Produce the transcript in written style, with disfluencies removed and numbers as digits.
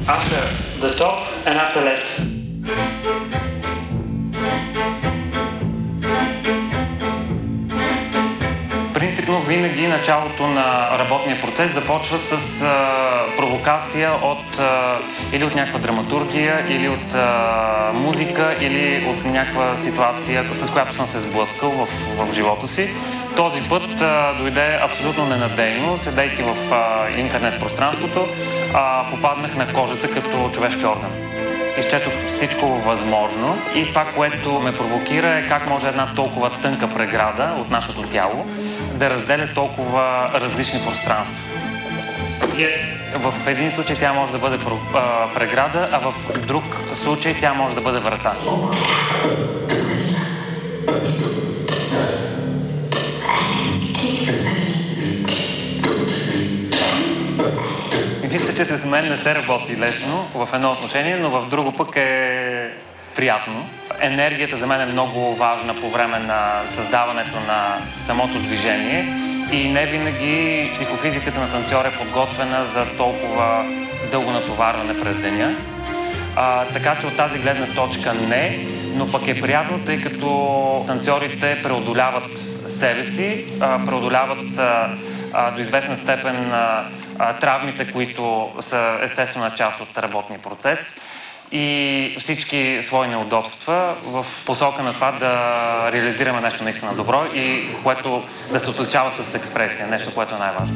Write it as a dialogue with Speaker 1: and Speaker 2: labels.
Speaker 1: After the top and after left. Принципно винаги началото на работния процес започва с провокация или от някаква драматургия, или от музика, или от някаква ситуация, с която съм се сблъскал в живота си. Този път дойде абсолютно ненадейно, седейки в интернет пространството, попаднах на кожата като човешки орган. Изчетох всичко възможно и това, което ме провокира, е как може една толкова тънка преграда от нашето тяло да разделя толкова различни пространства. Yes. В един случай тя може да бъде преграда, а в друг случай тя може да бъде врата. Мисля, че с мен не се работи лесно в едно отношение, но в друго пък е приятно. Енергията за мен е много важна по време на създаването на самото движение и не винаги психофизиката на танцора е подготвена за толкова дълго натоварване през деня. Така че от тази гледна точка не, но пък е приятно, тъй като танцорите преодоляват себе си, преодоляват до известна степен травмите, които са естествена част от работния процес и всички свои неудобства в посока на това да реализираме нещо наистина добро и което да се отличава с експресия, нещо, което е най-важно.